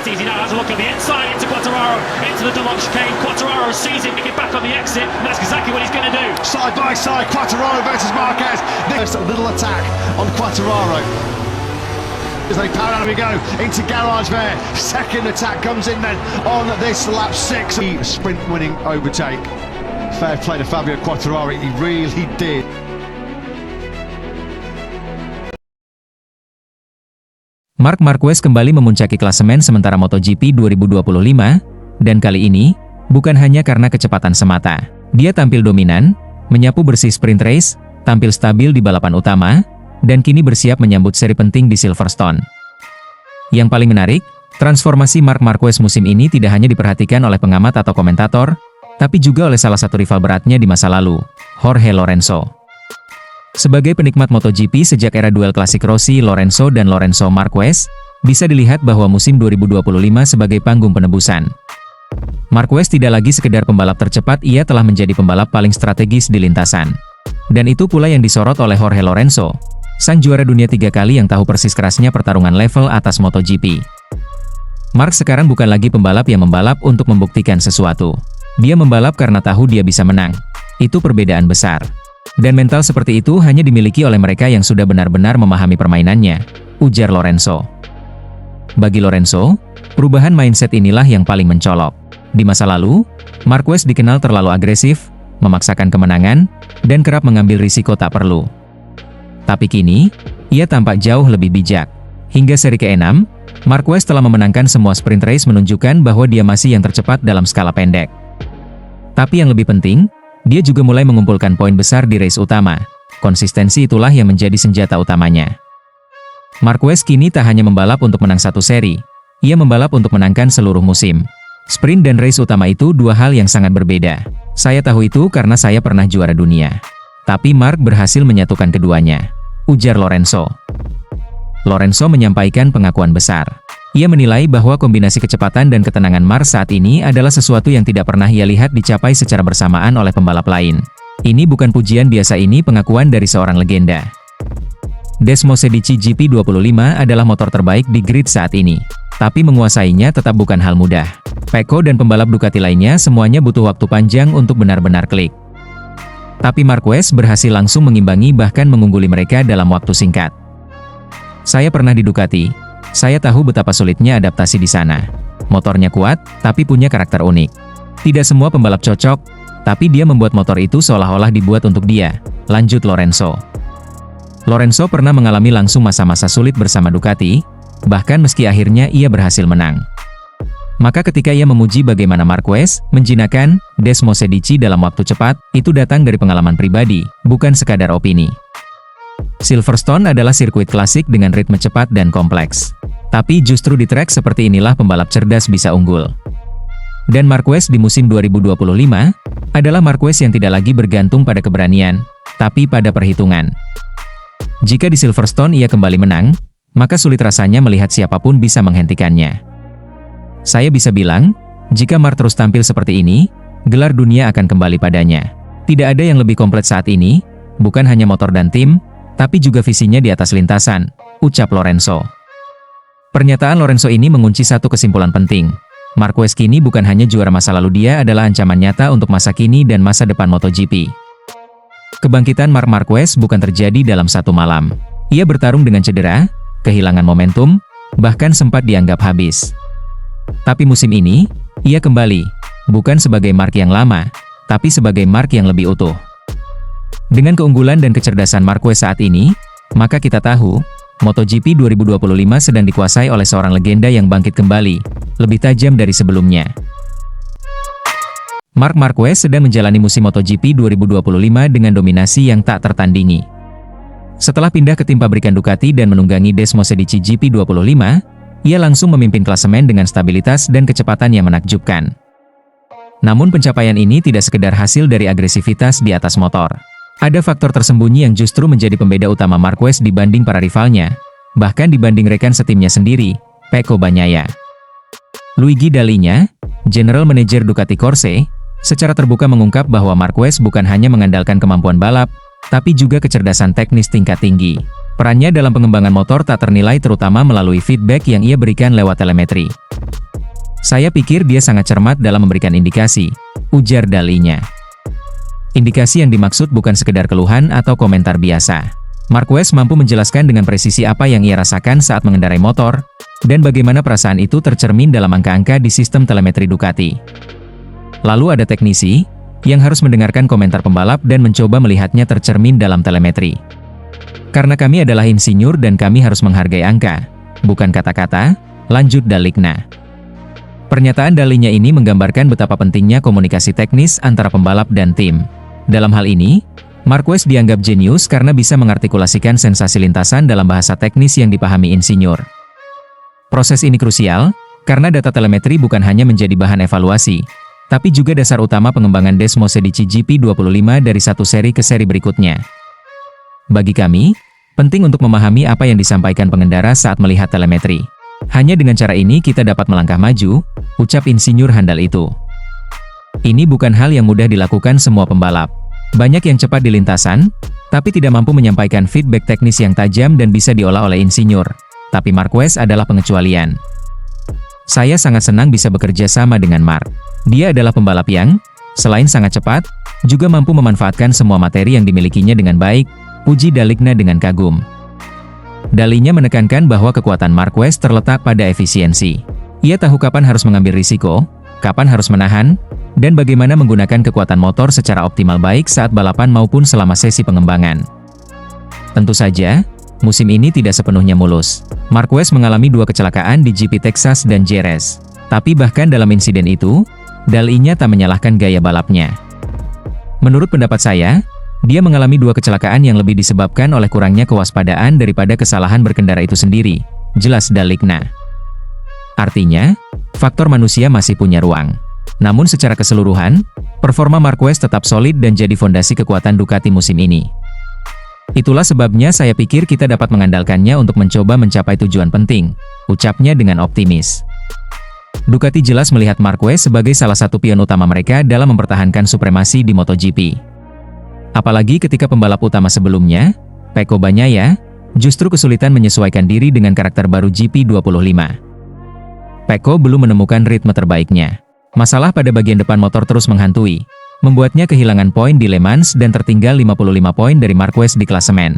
opportunities. He now has a look at the inside into Quartararo, into the double chicane. Quartararo sees him, he get back on the exit, and that's exactly what he's going to do. Side by side, Quartararo versus Marquez. There's a little attack on Quartararo. As they power out, we go into garage there. Second attack comes in then on this lap 6. The sprint winning overtake. Fair play to Fabio Quartararo, he really did. Marc Marquez kembali memuncaki klasemen sementara MotoGP 2025, dan kali ini, bukan hanya karena kecepatan semata. Dia tampil dominan, menyapu bersih sprint race, tampil stabil di balapan utama, dan kini bersiap menyambut seri penting di Silverstone. Yang paling menarik, transformasi Marc Marquez musim ini tidak hanya diperhatikan oleh pengamat atau komentator, tapi juga oleh salah satu rival beratnya di masa lalu, Jorge Lorenzo. Sebagai penikmat MotoGP sejak era duel klasik Rossi, Lorenzo dan Lorenzo Marquez, bisa dilihat bahwa musim 2025 sebagai panggung penebusan. Marquez tidak lagi sekedar pembalap tercepat, ia telah menjadi pembalap paling strategis di lintasan. Dan itu pula yang disorot oleh Jorge Lorenzo, sang juara dunia 3 kali yang tahu persis kerasnya pertarungan level atas MotoGP. Marc sekarang bukan lagi pembalap yang membalap untuk membuktikan sesuatu. Dia membalap karena tahu dia bisa menang. Itu perbedaan besar. Dan mental seperti itu hanya dimiliki oleh mereka yang sudah benar-benar memahami permainannya, ujar Lorenzo. Bagi Lorenzo, perubahan mindset inilah yang paling mencolok. Di masa lalu, Marquez dikenal terlalu agresif, memaksakan kemenangan, dan kerap mengambil risiko tak perlu. Tapi kini, ia tampak jauh lebih bijak. Hingga seri ke-6, Marquez telah memenangkan semua sprint race menunjukkan bahwa dia masih yang tercepat dalam skala pendek. Tapi yang lebih penting, dia juga mulai mengumpulkan poin besar di race utama. Konsistensi itulah yang menjadi senjata utamanya. Marquez kini tak hanya membalap untuk menang satu seri, ia membalap untuk menangkan seluruh musim. Sprint dan race utama itu dua hal yang sangat berbeda. Saya tahu itu karena saya pernah juara dunia. Tapi Marc berhasil menyatukan keduanya, ujar Lorenzo. Lorenzo menyampaikan pengakuan besar. Ia menilai bahwa kombinasi kecepatan dan ketenangan Marc saat ini adalah sesuatu yang tidak pernah ia lihat dicapai secara bersamaan oleh pembalap lain. Ini bukan pujian biasa, ini pengakuan dari seorang legenda. Desmosedici GP25 adalah motor terbaik di grid saat ini. Tapi menguasainya tetap bukan hal mudah. Pecco dan pembalap Ducati lainnya semuanya butuh waktu panjang untuk benar-benar klik. Tapi Marquez berhasil langsung mengimbangi bahkan mengungguli mereka dalam waktu singkat. Saya pernah di Ducati. Saya tahu betapa sulitnya adaptasi di sana. Motornya kuat, tapi punya karakter unik. Tidak semua pembalap cocok, tapi dia membuat motor itu seolah-olah dibuat untuk dia, lanjut Lorenzo. Lorenzo pernah mengalami langsung masa-masa sulit bersama Ducati, bahkan meski akhirnya ia berhasil menang. Maka ketika ia memuji bagaimana Marquez menjinakkan Desmosedici dalam waktu cepat, itu datang dari pengalaman pribadi, bukan sekadar opini. Silverstone adalah sirkuit klasik dengan ritme cepat dan kompleks. Tapi justru di trek seperti inilah pembalap cerdas bisa unggul. Dan Marquez di musim 2025 adalah Marquez yang tidak lagi bergantung pada keberanian, tapi pada perhitungan. Jika di Silverstone ia kembali menang, maka sulit rasanya melihat siapapun bisa menghentikannya. Saya bisa bilang, jika Marc terus tampil seperti ini, gelar dunia akan kembali padanya. Tidak ada yang lebih komplit saat ini, bukan hanya motor dan tim, tapi juga visinya di atas lintasan, ucap Lorenzo. Pernyataan Lorenzo ini mengunci satu kesimpulan penting. Marquez kini bukan hanya juara masa lalu, dia adalah ancaman nyata untuk masa kini dan masa depan MotoGP. Kebangkitan Marc Marquez bukan terjadi dalam satu malam. Ia bertarung dengan cedera, kehilangan momentum, bahkan sempat dianggap habis. Tapi musim ini, ia kembali, bukan sebagai Marc yang lama, tapi sebagai Marc yang lebih utuh. Dengan keunggulan dan kecerdasan Marquez saat ini, maka kita tahu, MotoGP 2025 sedang dikuasai oleh seorang legenda yang bangkit kembali, lebih tajam dari sebelumnya. Marc Marquez sedang menjalani musim MotoGP 2025 dengan dominasi yang tak tertandingi. Setelah pindah ke tim pabrikan Ducati dan menunggangi Desmosedici GP25, ia langsung memimpin klasemen dengan stabilitas dan kecepatan yang menakjubkan. Namun pencapaian ini tidak sekedar hasil dari agresivitas di atas motor. Ada faktor tersembunyi yang justru menjadi pembeda utama Marquez dibanding para rivalnya, bahkan dibanding rekan setimnya sendiri, Pecco Bagnaia. Luigi Dall'Igna, General Manager Ducati Corse, secara terbuka mengungkap bahwa Marquez bukan hanya mengandalkan kemampuan balap, tapi juga kecerdasan teknis tingkat tinggi. Perannya dalam pengembangan motor tak ternilai terutama melalui feedback yang ia berikan lewat telemetri. Saya pikir dia sangat cermat dalam memberikan indikasi, ujar dalinya. Indikasi yang dimaksud bukan sekedar keluhan atau komentar biasa. Marquez mampu menjelaskan dengan presisi apa yang ia rasakan saat mengendarai motor, dan bagaimana perasaan itu tercermin dalam angka-angka di sistem telemetri Ducati. Lalu ada teknisi, yang harus mendengarkan komentar pembalap dan mencoba melihatnya tercermin dalam telemetri. Karena kami adalah insinyur dan kami harus menghargai angka, bukan kata-kata, lanjut Dalikna. Pernyataan dalinya ini menggambarkan betapa pentingnya komunikasi teknis antara pembalap dan tim. Dalam hal ini, Marquez dianggap jenius karena bisa mengartikulasikan sensasi lintasan dalam bahasa teknis yang dipahami insinyur. Proses ini krusial, karena data telemetri bukan hanya menjadi bahan evaluasi, tapi juga dasar utama pengembangan Desmosedici GP25 dari satu seri ke seri berikutnya. Bagi kami, penting untuk memahami apa yang disampaikan pengendara saat melihat telemetri. Hanya dengan cara ini kita dapat melangkah maju, ucap insinyur handal itu. Ini bukan hal yang mudah dilakukan semua pembalap. Banyak yang cepat di lintasan, tapi tidak mampu menyampaikan feedback teknis yang tajam dan bisa diolah oleh insinyur. Tapi Marquez adalah pengecualian. Saya sangat senang bisa bekerja sama dengan Mark. Dia adalah pembalap yang, selain sangat cepat, juga mampu memanfaatkan semua materi yang dimilikinya dengan baik, puji Dalikna dengan kagum. Dalinya menekankan bahwa kekuatan Marquez terletak pada efisiensi. Ia tahu kapan harus mengambil risiko, kapan harus menahan, dan bagaimana menggunakan kekuatan motor secara optimal baik saat balapan maupun selama sesi pengembangan. Tentu saja, musim ini tidak sepenuhnya mulus. Marquez mengalami 2 kecelakaan di GP Texas dan Jerez. Tapi bahkan dalam insiden itu, dalinya tak menyalahkan gaya balapnya. Menurut pendapat saya, dia mengalami 2 kecelakaan yang lebih disebabkan oleh kurangnya kewaspadaan daripada kesalahan berkendara itu sendiri, jelas Dalikna. Artinya, faktor manusia masih punya ruang. Namun secara keseluruhan, performa Marquez tetap solid dan jadi fondasi kekuatan Ducati musim ini. Itulah sebabnya saya pikir kita dapat mengandalkannya untuk mencoba mencapai tujuan penting, ucapnya dengan optimis. Ducati jelas melihat Marquez sebagai salah satu pion utama mereka dalam mempertahankan supremasi di MotoGP. Apalagi ketika pembalap utama sebelumnya, Pecco Bagnaia, justru kesulitan menyesuaikan diri dengan karakter baru GP25. Pecco belum menemukan ritme terbaiknya. Masalah pada bagian depan motor terus menghantui, membuatnya kehilangan poin di Le Mans dan tertinggal 55 poin dari Marquez di klasemen.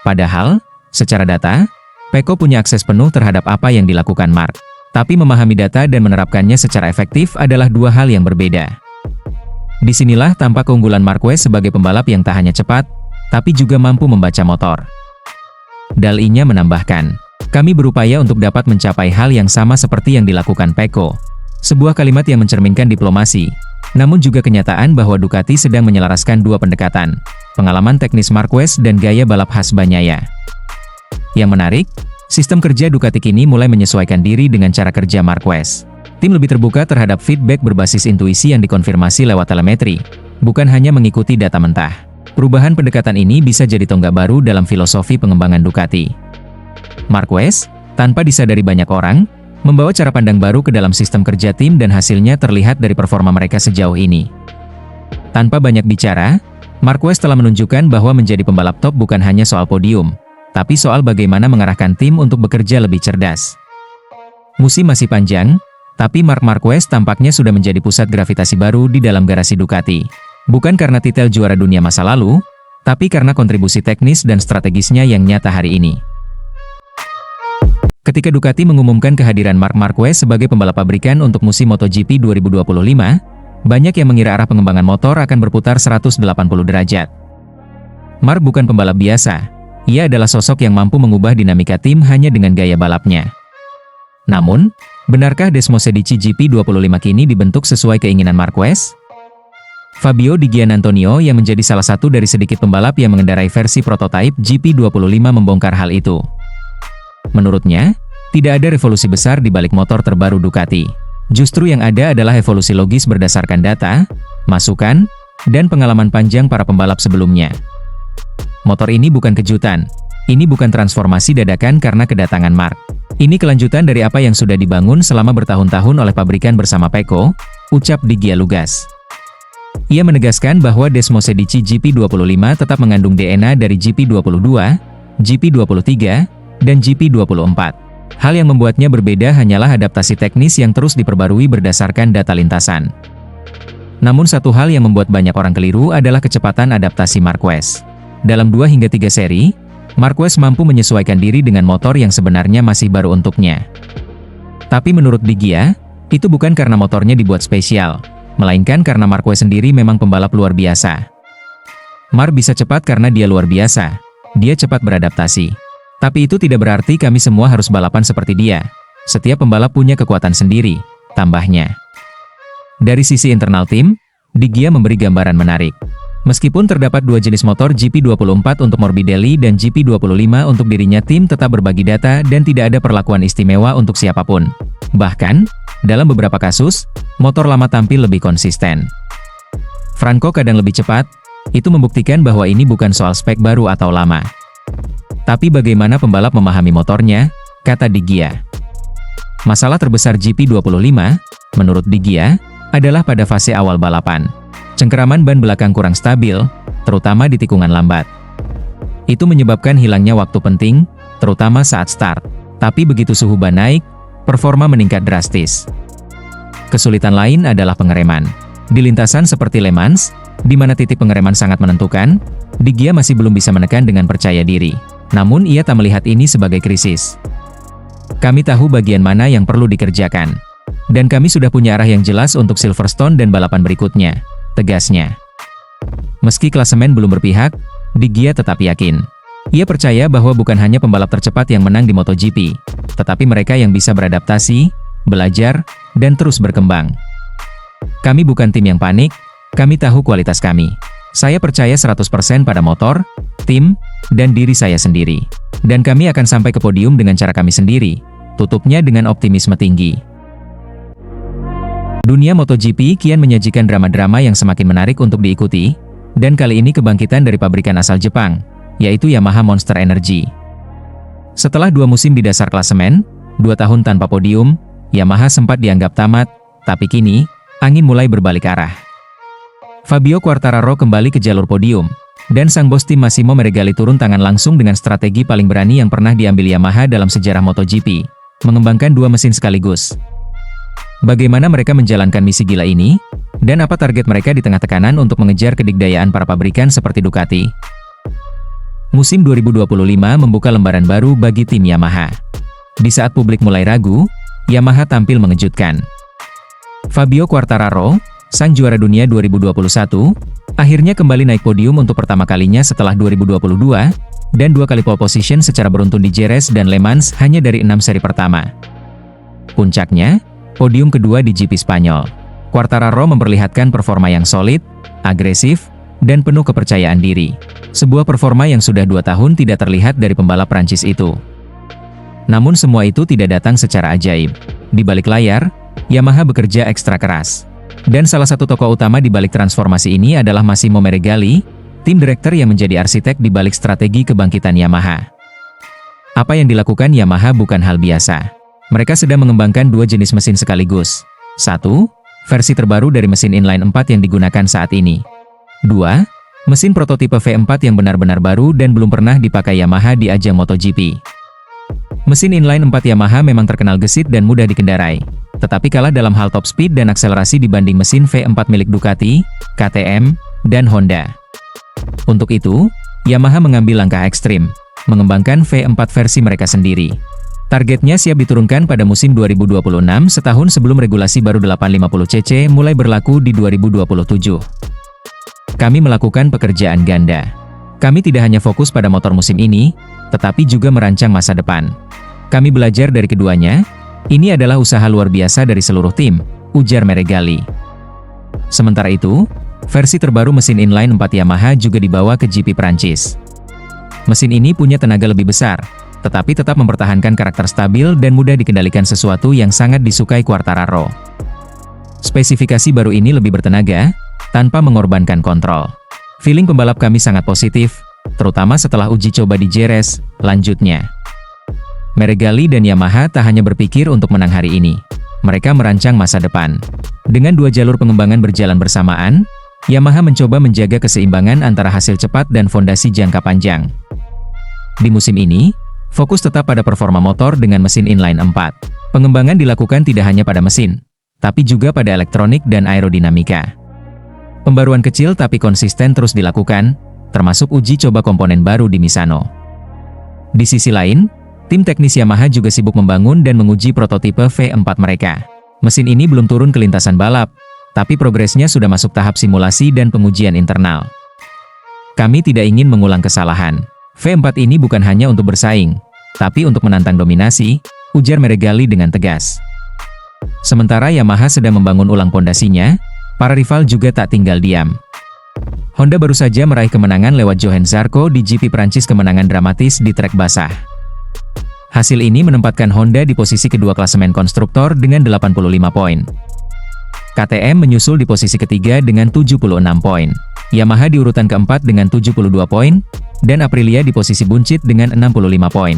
Padahal, secara data, Pecco punya akses penuh terhadap apa yang dilakukan Mark. Tapi memahami data dan menerapkannya secara efektif adalah 2 hal yang berbeda. Disinilah tampak keunggulan Marquez sebagai pembalap yang tak hanya cepat, tapi juga mampu membaca motor. Dalinya menambahkan, kami berupaya untuk dapat mencapai hal yang sama seperti yang dilakukan Pecco. Sebuah kalimat yang mencerminkan diplomasi, namun juga kenyataan bahwa Ducati sedang menyelaraskan 2 pendekatan, pengalaman teknis Marquez dan gaya balap khas Bagnaia. Yang menarik, sistem kerja Ducati kini mulai menyesuaikan diri dengan cara kerja Marquez. Tim lebih terbuka terhadap feedback berbasis intuisi yang dikonfirmasi lewat telemetri, bukan hanya mengikuti data mentah. Perubahan pendekatan ini bisa jadi tonggak baru dalam filosofi pengembangan Ducati. Marquez, tanpa disadari banyak orang, membawa cara pandang baru ke dalam sistem kerja tim dan hasilnya terlihat dari performa mereka sejauh ini. Tanpa banyak bicara, Marquez telah menunjukkan bahwa menjadi pembalap top bukan hanya soal podium, tapi soal bagaimana mengarahkan tim untuk bekerja lebih cerdas. Musim masih panjang, tapi Marc Marquez tampaknya sudah menjadi pusat gravitasi baru di dalam garasi Ducati. Bukan karena titel juara dunia masa lalu, tapi karena kontribusi teknis dan strategisnya yang nyata hari ini. Ketika Ducati mengumumkan kehadiran Marc Marquez sebagai pembalap pabrikan untuk musim MotoGP 2025, banyak yang mengira arah pengembangan motor akan berputar 180 derajat. Marc bukan pembalap biasa, ia adalah sosok yang mampu mengubah dinamika tim hanya dengan gaya balapnya. Namun, benarkah Desmosedici GP25 kini dibentuk sesuai keinginan Marquez? Fabio Di Giannantonio yang menjadi salah satu dari sedikit pembalap yang mengendarai versi prototipe GP25 membongkar hal itu. Menurutnya, tidak ada revolusi besar di balik motor terbaru Ducati. Justru yang ada adalah evolusi logis berdasarkan data, masukan, dan pengalaman panjang para pembalap sebelumnya. Motor ini bukan kejutan. Ini bukan transformasi dadakan karena kedatangan Marc. Ini kelanjutan dari apa yang sudah dibangun selama bertahun-tahun oleh pabrikan bersama Pecco, ucap Di Gialugas. Ia menegaskan bahwa Desmosedici GP25 tetap mengandung DNA dari GP22, GP23, dan GP24. Hal yang membuatnya berbeda hanyalah adaptasi teknis yang terus diperbarui berdasarkan data lintasan. Namun satu hal yang membuat banyak orang keliru adalah kecepatan adaptasi Marquez. Dalam 2 hingga 3 seri, Marquez mampu menyesuaikan diri dengan motor yang sebenarnya masih baru untuknya. Tapi menurut Di Gia, itu bukan karena motornya dibuat spesial, melainkan karena Marquez sendiri memang pembalap luar biasa. Mar bisa cepat karena dia luar biasa. Dia cepat beradaptasi. Tapi itu tidak berarti kami semua harus balapan seperti dia. Setiap pembalap punya kekuatan sendiri, tambahnya. Dari sisi internal tim, Di Gia memberi gambaran menarik. Meskipun terdapat 2 jenis motor GP24 untuk Morbidelli dan GP25 untuk dirinya, tim tetap berbagi data dan tidak ada perlakuan istimewa untuk siapapun. Bahkan, dalam beberapa kasus, motor lama tampil lebih konsisten. Franco kadang lebih cepat, itu membuktikan bahwa ini bukan soal spek baru atau lama. Tapi bagaimana pembalap memahami motornya, kata Di Gia. Masalah terbesar GP25, menurut Di Gia, adalah pada fase awal balapan. Cengkeraman ban belakang kurang stabil, terutama di tikungan lambat. Itu menyebabkan hilangnya waktu penting, terutama saat start. Tapi begitu suhu ban naik, performa meningkat drastis. Kesulitan lain adalah pengereman. Di lintasan seperti Le Mans, di mana titik pengereman sangat menentukan, Di Gia masih belum bisa menekan dengan percaya diri. Namun ia tak melihat ini sebagai krisis. Kami tahu bagian mana yang perlu dikerjakan. Dan kami sudah punya arah yang jelas untuk Silverstone dan balapan berikutnya, tegasnya. Meski klasemen belum berpihak, Di Gia tetap yakin. Ia percaya bahwa bukan hanya pembalap tercepat yang menang di MotoGP, tetapi mereka yang bisa beradaptasi, belajar, dan terus berkembang. Kami bukan tim yang panik, kami tahu kualitas kami. Saya percaya 100% pada motor, tim, dan diri saya sendiri. Dan kami akan sampai ke podium dengan cara kami sendiri, tutupnya dengan optimisme tinggi. Dunia MotoGP kian menyajikan drama-drama yang semakin menarik untuk diikuti, dan kali ini kebangkitan dari pabrikan asal Jepang, yaitu Yamaha Monster Energy. Setelah 2 musim di dasar klasemen, 2 tahun tanpa podium, Yamaha sempat dianggap tamat, tapi kini, angin mulai berbalik arah. Fabio Quartararo kembali ke jalur podium, dan sang bos tim Massimo Meregali turun tangan langsung dengan strategi paling berani yang pernah diambil Yamaha dalam sejarah MotoGP, mengembangkan 2 mesin sekaligus. Bagaimana mereka menjalankan misi gila ini? Dan apa target mereka di tengah tekanan untuk mengejar kedikdayaan para pabrikan seperti Ducati? Musim 2025 membuka lembaran baru bagi tim Yamaha. Di saat publik mulai ragu, Yamaha tampil mengejutkan. Fabio Quartararo, sang juara dunia 2021, akhirnya kembali naik podium untuk pertama kalinya setelah 2022, dan 2 kali pole position secara beruntun di Jerez dan Le Mans hanya dari 6 seri pertama. Puncaknya, podium kedua di GP Spanyol. Quartararo memperlihatkan performa yang solid, agresif, dan penuh kepercayaan diri. Sebuah performa yang sudah 2 tahun tidak terlihat dari pembalap Prancis itu. Namun semua itu tidak datang secara ajaib. Di balik layar, Yamaha bekerja ekstra keras. Dan salah satu tokoh utama di balik transformasi ini adalah Massimo Meregali, tim direktur yang menjadi arsitek di balik strategi kebangkitan Yamaha. Apa yang dilakukan Yamaha bukan hal biasa. Mereka sedang mengembangkan 2 jenis mesin sekaligus. 1. Versi terbaru dari mesin inline 4 yang digunakan saat ini. 2. Mesin prototipe V4 yang benar-benar baru dan belum pernah dipakai Yamaha di ajang MotoGP. Mesin inline 4 Yamaha memang terkenal gesit dan mudah dikendarai, tetapi kalah dalam hal top speed dan akselerasi dibanding mesin V4 milik Ducati, KTM, dan Honda. Untuk itu, Yamaha mengambil langkah ekstrim, mengembangkan V4 versi mereka sendiri. Targetnya siap diturunkan pada musim 2026 setahun sebelum regulasi baru 850cc mulai berlaku di 2027. Kami melakukan pekerjaan ganda. Kami tidak hanya fokus pada motor musim ini, tetapi juga merancang masa depan. Kami belajar dari keduanya. Ini adalah usaha luar biasa dari seluruh tim, ujar Meregali. Sementara itu, versi terbaru mesin inline 4 Yamaha juga dibawa ke GP Prancis. Mesin ini punya tenaga lebih besar, tetapi tetap mempertahankan karakter stabil dan mudah dikendalikan, sesuatu yang sangat disukai Quartararo. Spesifikasi baru ini lebih bertenaga, tanpa mengorbankan kontrol. Feeling pembalap kami sangat positif, terutama setelah uji coba di Jerez, lanjutnya. Meregali dan Yamaha tak hanya berpikir untuk menang hari ini. Mereka merancang masa depan. Dengan 2 jalur pengembangan berjalan bersamaan, Yamaha mencoba menjaga keseimbangan antara hasil cepat dan fondasi jangka panjang. Di musim ini, Fokus tetap pada performa motor dengan mesin inline 4. Pengembangan dilakukan tidak hanya pada mesin, tapi juga pada elektronik dan aerodinamika. Pembaruan kecil tapi konsisten terus dilakukan, termasuk uji coba komponen baru di Misano. Di sisi lain, tim teknis Yamaha juga sibuk membangun dan menguji prototipe V4 mereka. Mesin ini belum turun ke lintasan balap, tapi progresnya sudah masuk tahap simulasi dan pengujian internal. Kami tidak ingin mengulang kesalahan. V4 ini bukan hanya untuk bersaing, tapi untuk menantang dominasi, ujar Meregali dengan tegas. Sementara Yamaha sedang membangun ulang pondasinya, para rival juga tak tinggal diam. Honda baru saja meraih kemenangan lewat Johann Zarco di GP Prancis, kemenangan dramatis di trek basah. Hasil ini menempatkan Honda di posisi kedua klasemen konstruktor dengan 85 poin. KTM menyusul di posisi ketiga dengan 76 poin. Yamaha di urutan keempat dengan 72 poin, dan Aprilia di posisi buncit dengan 65 poin.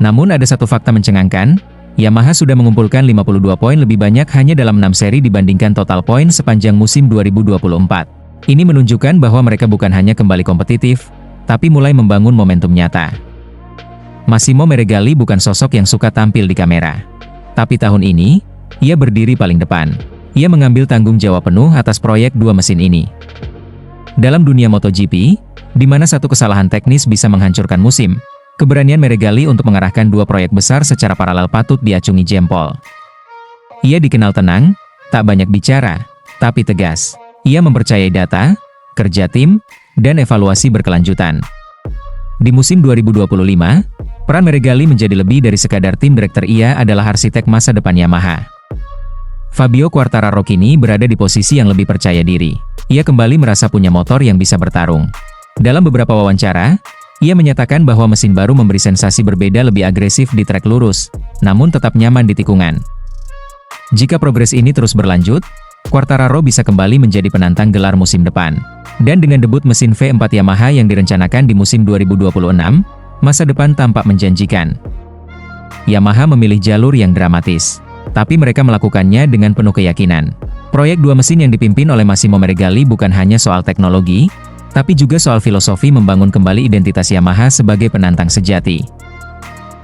Namun ada satu fakta mencengangkan, Yamaha sudah mengumpulkan 52 poin lebih banyak hanya dalam 6 seri dibandingkan total poin sepanjang musim 2024. Ini menunjukkan bahwa mereka bukan hanya kembali kompetitif, tapi mulai membangun momentum nyata. Massimo Meregali bukan sosok yang suka tampil di kamera. Tapi tahun ini, ia berdiri paling depan. Ia mengambil tanggung jawab penuh atas proyek dua mesin ini. Dalam dunia MotoGP, di mana satu kesalahan teknis bisa menghancurkan musim, keberanian Meregali untuk mengarahkan dua proyek besar secara paralel patut diacungi jempol. Ia dikenal tenang, tak banyak bicara, tapi tegas. Ia mempercayai data, kerja tim, dan evaluasi berkelanjutan. Di musim 2025, peran Meregali menjadi lebih dari sekadar tim direktur. Ia adalah arsitek masa depan Yamaha. Fabio Quartararo kini berada di posisi yang lebih percaya diri. Ia kembali merasa punya motor yang bisa bertarung. Dalam beberapa wawancara, ia menyatakan bahwa mesin baru memberi sensasi berbeda, lebih agresif di trek lurus, namun tetap nyaman di tikungan. Jika progres ini terus berlanjut, Quartararo bisa kembali menjadi penantang gelar musim depan. Dan dengan debut mesin V4 Yamaha yang direncanakan di musim 2026, masa depan tampak menjanjikan. Yamaha memilih jalur yang dramatis, tapi mereka melakukannya dengan penuh keyakinan. Proyek dua mesin yang dipimpin oleh Massimo Meregali bukan hanya soal teknologi, tapi juga soal filosofi membangun kembali identitas Yamaha sebagai penantang sejati.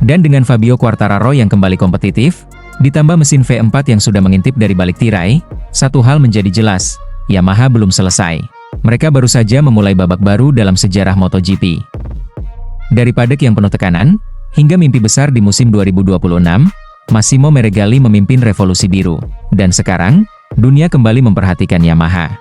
Dan dengan Fabio Quartararo yang kembali kompetitif, ditambah mesin V4 yang sudah mengintip dari balik tirai, satu hal menjadi jelas, Yamaha belum selesai. Mereka baru saja memulai babak baru dalam sejarah MotoGP. Dari paddock yang penuh tekanan, hingga mimpi besar di musim 2026, Massimo Meregali memimpin revolusi biru. Dan sekarang, dunia kembali memperhatikan Yamaha.